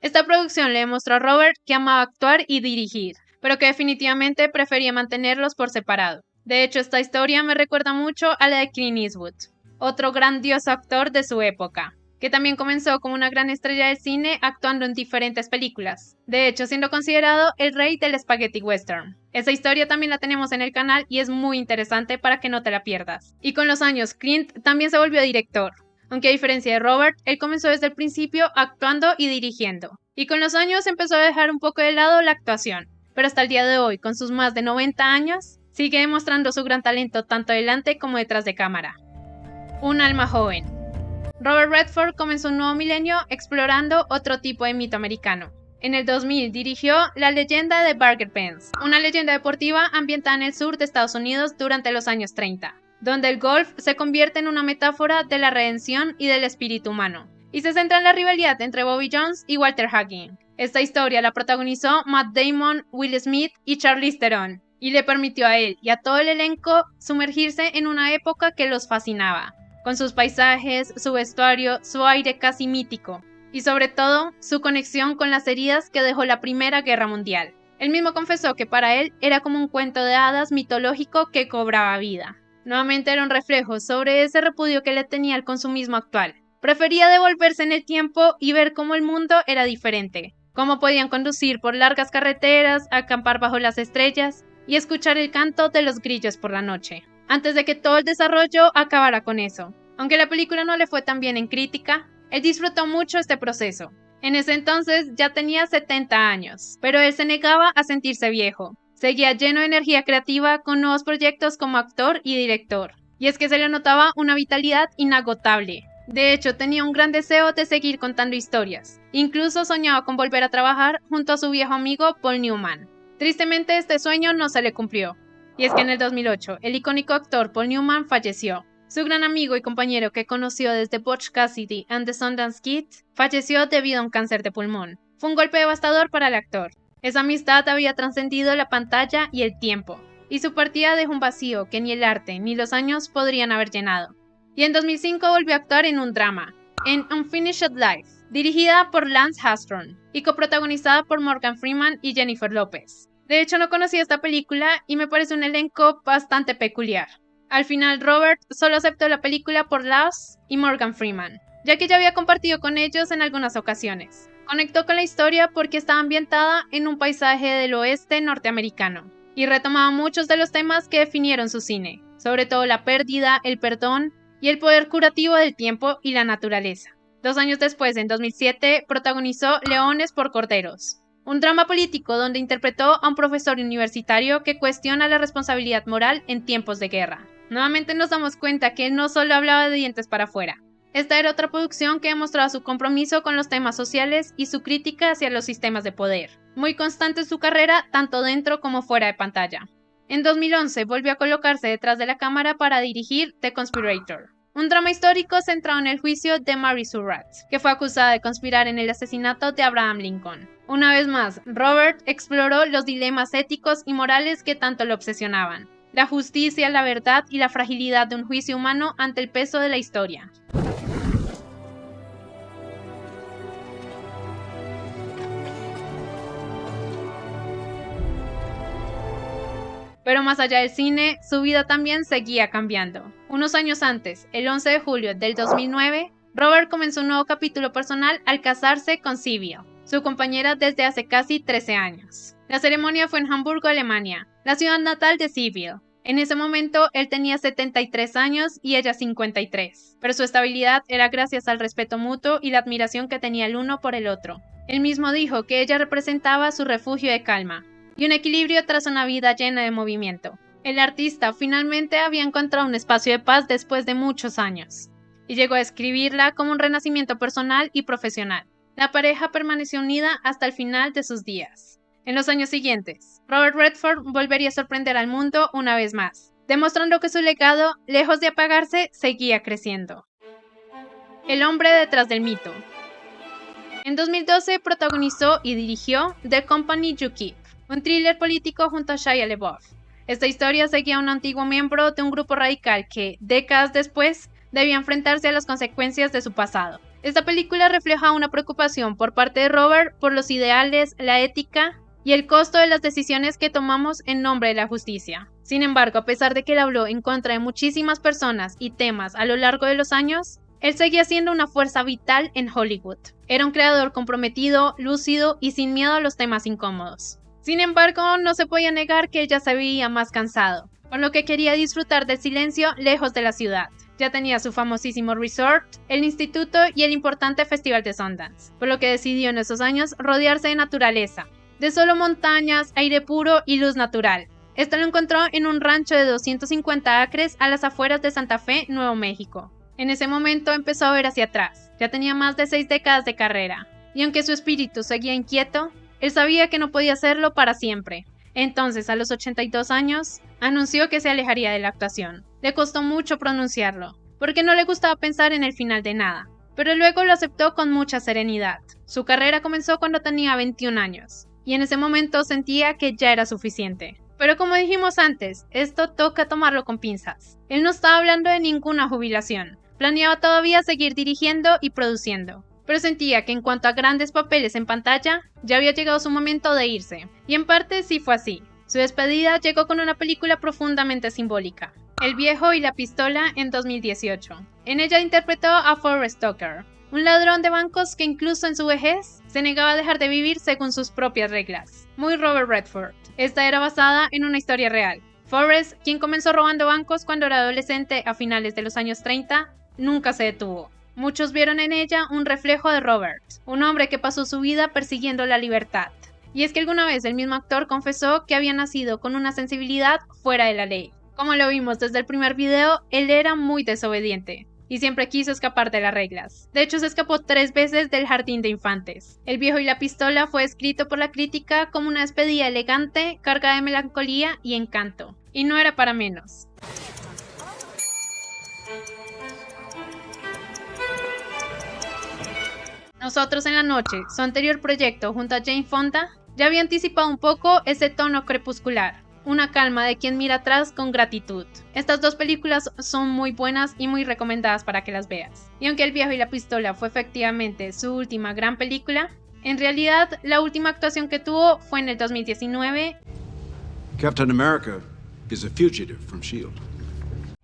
Esta producción le demostró a Robert que amaba actuar y dirigir, pero que definitivamente prefería mantenerlos por separado. De hecho, esta historia me recuerda mucho a la de Clint Eastwood, otro grandioso actor de su época, que también comenzó como una gran estrella del cine actuando en diferentes películas, de hecho siendo considerado el rey del spaghetti western. Esa historia también la tenemos en el canal y es muy interesante para que no te la pierdas. Y con los años Clint también se volvió director, aunque a diferencia de Robert, él comenzó desde el principio actuando y dirigiendo, y con los años empezó a dejar un poco de lado la actuación, pero hasta el día de hoy, con sus más de 90 años, sigue demostrando su gran talento tanto delante como detrás de cámara. Un alma joven. Robert Redford comenzó un nuevo milenio explorando otro tipo de mito americano. En el 2000 dirigió La leyenda de Burger Benz, una leyenda deportiva ambientada en el sur de Estados Unidos durante los años 30, donde el golf se convierte en una metáfora de la redención y del espíritu humano, y se centra en la rivalidad entre Bobby Jones y Walter Hagen. Esta historia la protagonizó Matt Damon, Will Smith y Charlize Theron, y le permitió a él y a todo el elenco sumergirse en una época que los fascinaba, con sus paisajes, su vestuario, su aire casi mítico, y sobre todo, su conexión con las heridas que dejó la Primera Guerra Mundial. Él mismo confesó que para él era como un cuento de hadas mitológico que cobraba vida. Nuevamente era un reflejo sobre ese repudio que le tenía al consumismo actual. Prefería devolverse en el tiempo y ver cómo el mundo era diferente, cómo podían conducir por largas carreteras, acampar bajo las estrellas y escuchar el canto de los grillos por la noche, antes de que todo el desarrollo acabara con eso. Aunque la película no le fue tan bien en crítica, él disfrutó mucho este proceso. En ese entonces ya tenía 70 años, pero él se negaba a sentirse viejo. Seguía lleno de energía creativa con nuevos proyectos como actor y director. Y es que se le notaba una vitalidad inagotable. De hecho, tenía un gran deseo de seguir contando historias. Incluso soñaba con volver a trabajar junto a su viejo amigo Paul Newman. Tristemente, este sueño no se le cumplió. Y es que en el 2008, el icónico actor Paul Newman falleció. Su gran amigo y compañero que conoció desde Butch Cassidy and the Sundance Kid falleció debido a un cáncer de pulmón. Fue un golpe devastador para el actor. Esa amistad había trascendido la pantalla y el tiempo, y su partida dejó un vacío que ni el arte ni los años podrían haber llenado. Y en 2005 volvió a actuar en un drama, en Unfinished Life, dirigida por Lance Armstrong y coprotagonizada por Morgan Freeman y Jennifer Lopez. De hecho, no conocía esta película y me parece un elenco bastante peculiar. Al final, Robert solo aceptó la película por Lance y Morgan Freeman, ya que ya había compartido con ellos en algunas ocasiones. Conectó con la historia porque estaba ambientada en un paisaje del oeste norteamericano y retomaba muchos de los temas que definieron su cine, sobre todo la pérdida, el perdón y el poder curativo del tiempo y la naturaleza. 2 años después, en 2007, protagonizó Leones por Corderos, un drama político donde interpretó a un profesor universitario que cuestiona la responsabilidad moral en tiempos de guerra. Nuevamente nos damos cuenta que él no solo hablaba de dientes para afuera, Esta era otra producción que demostraba su compromiso con los temas sociales y su crítica hacia los sistemas de poder, muy constante en su carrera tanto dentro como fuera de pantalla. En 2011 volvió a colocarse detrás de la cámara para dirigir The Conspirator, un drama histórico centrado en el juicio de Mary Surratt, que fue acusada de conspirar en el asesinato de Abraham Lincoln. Una vez más, Robert exploró los dilemas éticos y morales que tanto lo obsesionaban: la justicia, la verdad y la fragilidad de un juicio humano ante el peso de la historia. Pero más allá del cine, su vida también seguía cambiando. Unos años antes, el 11 de julio del 2009, Robert comenzó un nuevo capítulo personal al casarse con Sybil, su compañera desde hace casi 13 años. La ceremonia fue en Hamburgo, Alemania, la ciudad natal de Sybil. En ese momento, él tenía 73 años y ella 53, pero su estabilidad era gracias al respeto mutuo y la admiración que tenía el uno por el otro. Él mismo dijo que ella representaba su refugio de calma y un equilibrio tras una vida llena de movimiento. El artista finalmente había encontrado un espacio de paz después de muchos años, y llegó a describirla como un renacimiento personal y profesional. La pareja permaneció unida hasta el final de sus días. En los años siguientes, Robert Redford volvería a sorprender al mundo una vez más, demostrando que su legado, lejos de apagarse, seguía creciendo. El hombre detrás del mito. En 2012 protagonizó y dirigió The Company You Keep, un thriller político junto a Shia LaBeouf. Esta historia seguía a un antiguo miembro de un grupo radical que, décadas después, debía enfrentarse a las consecuencias de su pasado. Esta película refleja una preocupación por parte de Robert por los ideales, la ética y el costo de las decisiones que tomamos en nombre de la justicia. Sin embargo, a pesar de que él habló en contra de muchísimas personas y temas a lo largo de los años, él seguía siendo una fuerza vital en Hollywood. Era un creador comprometido, lúcido y sin miedo a los temas incómodos. Sin embargo, no se podía negar que ella se veía más cansado, por lo que quería disfrutar del silencio lejos de la ciudad. Ya tenía su famosísimo resort, el instituto y el importante festival de Sundance, por lo que decidió en esos años rodearse de naturaleza, de solo montañas, aire puro y luz natural. Esto lo encontró en un rancho de 250 acres a las afueras de Santa Fe, Nuevo México. En ese momento empezó a ver hacia atrás, ya tenía más de 6 décadas de carrera, y aunque su espíritu seguía inquieto, él sabía que no podía hacerlo para siempre. Entonces, a los 82 años, anunció que se alejaría de la actuación. Le costó mucho pronunciarlo, porque no le gustaba pensar en el final de nada, pero luego lo aceptó con mucha serenidad. Su carrera comenzó cuando tenía 21 años, y en ese momento sentía que ya era suficiente. Pero como dijimos antes, esto toca tomarlo con pinzas. Él no estaba hablando de ninguna jubilación, planeaba todavía seguir dirigiendo y produciendo, pero sentía que en cuanto a grandes papeles en pantalla, ya había llegado su momento de irse, y en parte sí fue así. Su despedida llegó con una película profundamente simbólica, El viejo y la pistola, en 2018. En ella interpretó a Forrest Tucker, un ladrón de bancos que incluso en su vejez se negaba a dejar de vivir según sus propias reglas. Muy Robert Redford. Esta era basada en una historia real. Forrest, quien comenzó robando bancos cuando era adolescente a finales de los años 30, nunca se detuvo. Muchos vieron en ella un reflejo de Robert, un hombre que pasó su vida persiguiendo la libertad. Y es que alguna vez el mismo actor confesó que había nacido con una sensibilidad fuera de la ley. Como lo vimos desde el primer video, él era muy desobediente y siempre quiso escapar de las reglas. De hecho, se escapó 3 veces del jardín de infantes. El viejo y la pistola fue escrito por la crítica como una despedida elegante, cargada de melancolía y encanto. Y no era para menos. Nosotros en la noche, su anterior proyecto junto a Jane Fonda, ya había anticipado un poco ese tono crepuscular, una calma de quien mira atrás con gratitud. Estas dos películas son muy buenas y muy recomendadas para que las veas. Y aunque El viejo y la pistola fue efectivamente su última gran película, en realidad la última actuación que tuvo fue en el 2019. Captain America is a fugitive from S.H.I.E.L.D.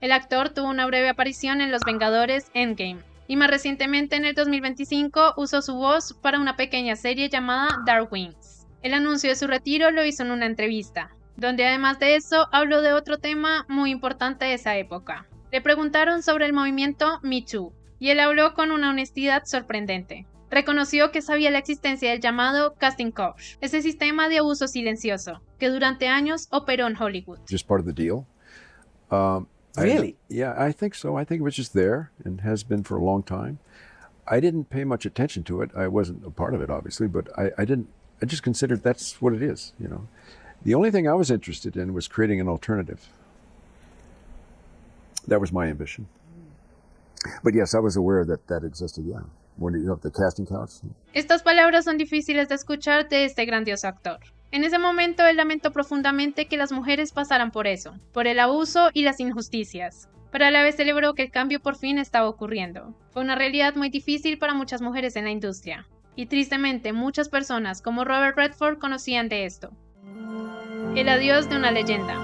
El actor tuvo una breve aparición en Los Vengadores Endgame, y más recientemente en el 2025 usó su voz para una pequeña serie llamada Dark Winds. El anuncio de su retiro lo hizo en una entrevista, donde además de eso habló de otro tema muy importante de esa época. Le preguntaron sobre el movimiento Me Too, y él habló con una honestidad sorprendente. Reconoció que sabía la existencia del llamado casting couch, ese sistema de abuso silencioso, que durante años operó en Hollywood. Just part of the deal. Really? Yeah, I think so. I think it was just there and has been for a long time. I didn't pay much attention to it. I wasn't a part of it, obviously, but I didn't. I just considered that's what it is, you know. The only thing I was interested in was creating an alternative. That was my ambition. But yes, I was aware that that existed, yeah. When you have the casting couch. Estas palabras son difíciles de escuchar de este grandioso actor. En ese momento él lamentó profundamente que las mujeres pasaran por eso, por el abuso y las injusticias, pero a la vez celebró que el cambio por fin estaba ocurriendo. Fue una realidad muy difícil para muchas mujeres en la industria, y tristemente muchas personas como Robert Redford conocían de esto. El adiós de una leyenda.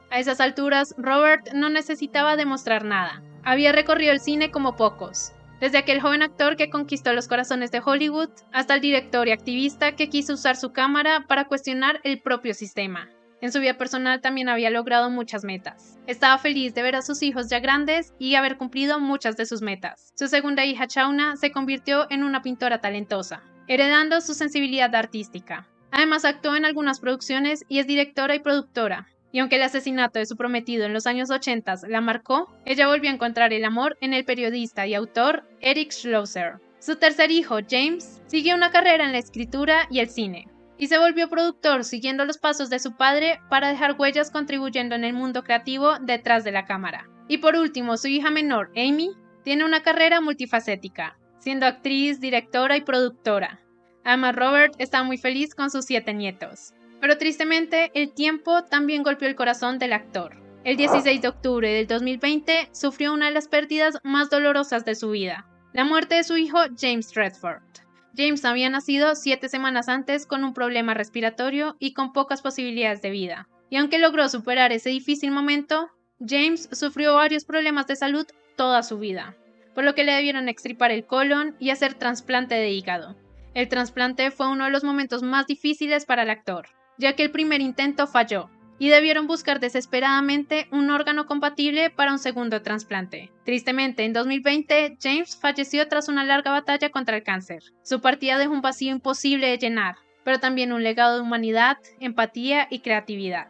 A esas alturas, Robert no necesitaba demostrar nada. Había recorrido el cine como pocos. Desde aquel joven actor que conquistó los corazones de Hollywood, hasta el director y activista que quiso usar su cámara para cuestionar el propio sistema. En su vida personal también había logrado muchas metas. Estaba feliz de ver a sus hijos ya grandes y haber cumplido muchas de sus metas. Su segunda hija, Shauna, se convirtió en una pintora talentosa, heredando su sensibilidad artística. Además actuó en algunas producciones y es directora y productora. Y aunque el asesinato de su prometido en los años 80 la marcó, ella volvió a encontrar el amor en el periodista y autor Eric Schlosser. Su tercer hijo, James, siguió una carrera en la escritura y el cine, y se volvió productor siguiendo los pasos de su padre para dejar huellas contribuyendo en el mundo creativo detrás de la cámara. Y por último, su hija menor, Amy, tiene una carrera multifacética, siendo actriz, directora y productora. Además, Robert está muy feliz con sus 7 nietos. Pero tristemente, el tiempo también golpeó el corazón del actor. El 16 de octubre del 2020 sufrió una de las pérdidas más dolorosas de su vida, la muerte de su hijo James Redford. James había nacido 7 semanas antes con un problema respiratorio y con pocas posibilidades de vida. Y aunque logró superar ese difícil momento, James sufrió varios problemas de salud toda su vida, por lo que le debieron extirpar el colon y hacer trasplante de hígado. El trasplante fue uno de los momentos más difíciles para el actor, ya que el primer intento falló, y debieron buscar desesperadamente un órgano compatible para un segundo trasplante. Tristemente, en 2020, James falleció tras una larga batalla contra el cáncer. Su partida dejó un vacío imposible de llenar, pero también un legado de humanidad, empatía y creatividad.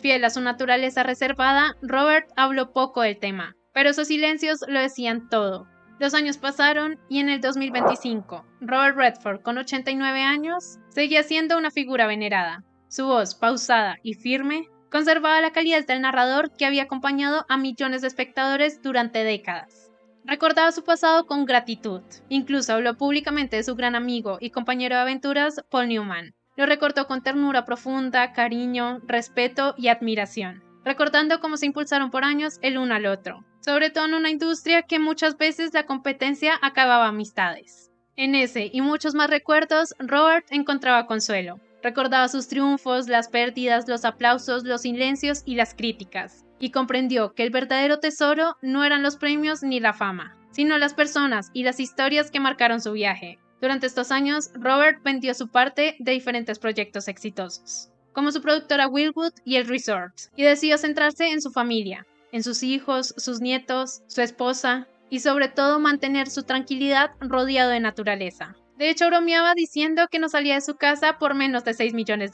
Fiel a su naturaleza reservada, Robert habló poco del tema, pero sus silencios lo decían todo. Los años pasaron y en el 2025, Robert Redford, con 89 años, seguía siendo una figura venerada. Su voz, pausada y firme, conservaba la calidad del narrador que había acompañado a millones de espectadores durante décadas. Recordaba su pasado con gratitud. Incluso habló públicamente de su gran amigo y compañero de aventuras, Paul Newman. Lo recordó con ternura profunda, cariño, respeto y admiración, recordando cómo se impulsaron por años el uno al otro, sobre todo en una industria que muchas veces la competencia acababa amistades. En ese y muchos más recuerdos, Robert encontraba consuelo. Recordaba sus triunfos, las pérdidas, los aplausos, los silencios y las críticas, y comprendió que el verdadero tesoro no eran los premios ni la fama, sino las personas y las historias que marcaron su viaje. Durante estos años, Robert vendió su parte de diferentes proyectos exitosos, como su productora Wildwood y el Resort, y decidió centrarse en su familia, en sus hijos, sus nietos, su esposa, y sobre todo mantener su tranquilidad rodeado de naturaleza. De hecho, bromeaba diciendo que no salía de su casa por menos de $6 millones.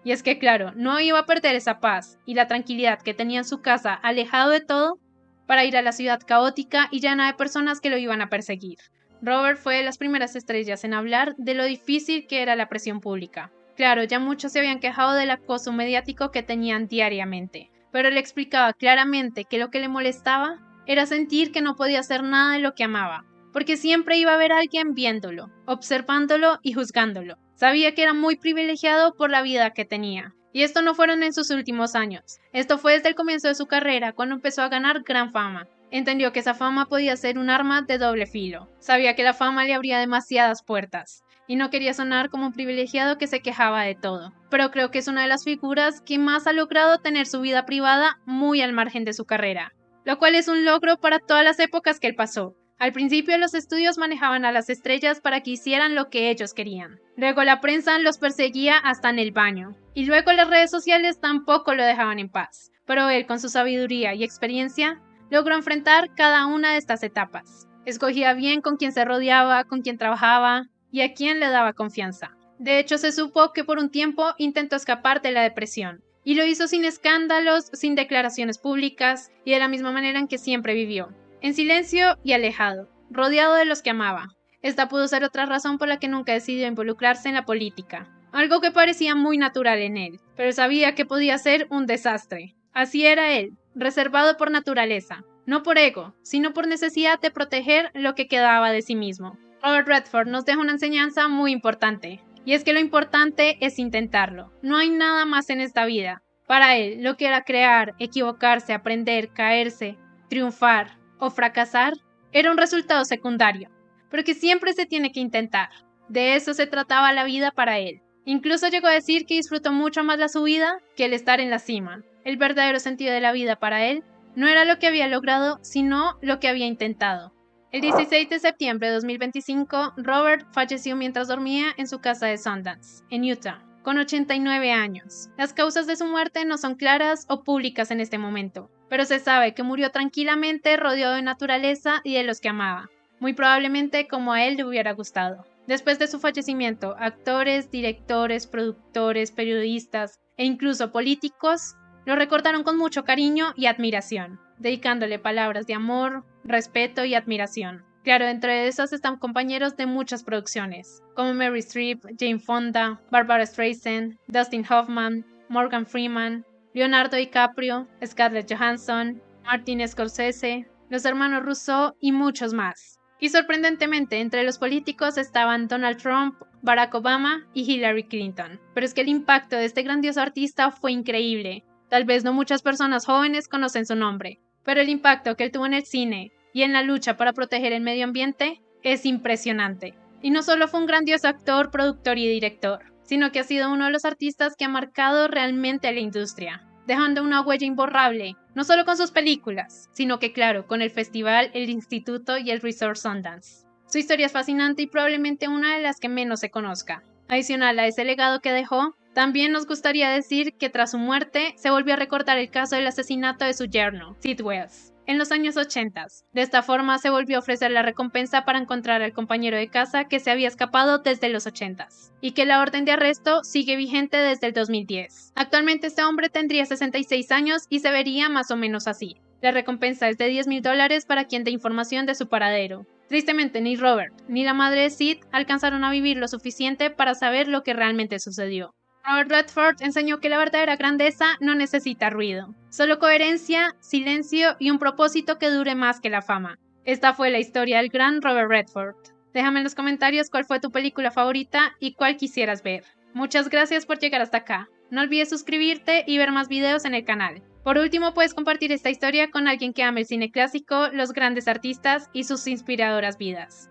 Y es que claro, no iba a perder esa paz y la tranquilidad que tenía en su casa alejado de todo para ir a la ciudad caótica y llena de personas que lo iban a perseguir. Robert fue de las primeras estrellas en hablar de lo difícil que era la presión pública. Claro, ya muchos se habían quejado del acoso mediático que tenían diariamente, pero él explicaba claramente que lo que le molestaba era sentir que no podía hacer nada de lo que amaba, porque siempre iba a haber alguien viéndolo, observándolo y juzgándolo. Sabía que era muy privilegiado por la vida que tenía. Y esto no fueron en sus últimos años. Esto fue desde el comienzo de su carrera, cuando empezó a ganar gran fama. Entendió que esa fama podía ser un arma de doble filo. Sabía que la fama le abría demasiadas puertas. Y no quería sonar como un privilegiado que se quejaba de todo. Pero creo que es una de las figuras que más ha logrado tener su vida privada muy al margen de su carrera. Lo cual es un logro para todas las épocas que él pasó. Al principio los estudios manejaban a las estrellas para que hicieran lo que ellos querían. Luego la prensa los perseguía hasta en el baño. Y luego las redes sociales tampoco lo dejaban en paz. Pero él, con su sabiduría y experiencia, logró enfrentar cada una de estas etapas. Escogía bien con quién se rodeaba, con quién trabajaba y a quién le daba confianza. De hecho, se supo que por un tiempo intentó escapar de la depresión. Y lo hizo sin escándalos, sin declaraciones públicas y de la misma manera en que siempre vivió, en silencio y alejado, rodeado de los que amaba. Esta pudo ser otra razón por la que nunca decidió involucrarse en la política, algo que parecía muy natural en él, pero sabía que podía ser un desastre. Así era él, reservado por naturaleza, no por ego, sino por necesidad de proteger lo que quedaba de sí mismo. Robert Redford nos deja una enseñanza muy importante, y es que lo importante es intentarlo. No hay nada más en esta vida. Para él, lo que era crear, equivocarse, aprender, caerse, triunfar o fracasar, era un resultado secundario, pero que siempre se tiene que intentar. De eso se trataba la vida para él. Incluso llegó a decir que disfrutó mucho más la subida que el estar en la cima. El verdadero sentido de la vida para él no era lo que había logrado, sino lo que había intentado. El 16 de septiembre de 2025, Robert falleció mientras dormía en su casa de Sundance, en Utah, con 89 años. Las causas de su muerte no son claras o públicas en este momento, pero se sabe que murió tranquilamente rodeado de naturaleza y de los que amaba, muy probablemente como a él le hubiera gustado. Después de su fallecimiento, actores, directores, productores, periodistas e incluso políticos lo recordaron con mucho cariño y admiración, dedicándole palabras de amor, respeto y admiración. Claro, entre esos están compañeros de muchas producciones, como Meryl Streep, Jane Fonda, Barbara Streisand, Dustin Hoffman, Morgan Freeman, Leonardo DiCaprio, Scarlett Johansson, Martin Scorsese, los hermanos Russo y muchos más. Y sorprendentemente, entre los políticos estaban Donald Trump, Barack Obama y Hillary Clinton. Pero es que el impacto de este grandioso artista fue increíble. Tal vez no muchas personas jóvenes conocen su nombre, pero el impacto que él tuvo en el cine y en la lucha para proteger el medio ambiente es impresionante. Y no solo fue un grandioso actor, productor y director, sino que ha sido uno de los artistas que ha marcado realmente a la industria, dejando una huella imborrable, no solo con sus películas, sino que claro, con el festival, el instituto y el Resort Sundance. Su historia es fascinante y probablemente una de las que menos se conozca. Adicional a ese legado que dejó, también nos gustaría decir que tras su muerte se volvió a recordar el caso del asesinato de su yerno, Sid Wells, en los años 80. De esta forma se volvió a ofrecer la recompensa para encontrar al compañero de casa que se había escapado desde los 80 y que la orden de arresto sigue vigente desde el 2010. Actualmente este hombre tendría 66 años y se vería más o menos así. La recompensa es de $10,000 para quien dé información de su paradero. Tristemente ni Robert ni la madre de Sid alcanzaron a vivir lo suficiente para saber lo que realmente sucedió. Robert Redford enseñó que la verdadera grandeza no necesita ruido, solo coherencia, silencio y un propósito que dure más que la fama. Esta fue la historia del gran Robert Redford. Déjame en los comentarios cuál fue tu película favorita y cuál quisieras ver. Muchas gracias por llegar hasta acá. No olvides suscribirte y ver más videos en el canal. Por último, puedes compartir esta historia con alguien que ame el cine clásico, los grandes artistas y sus inspiradoras vidas.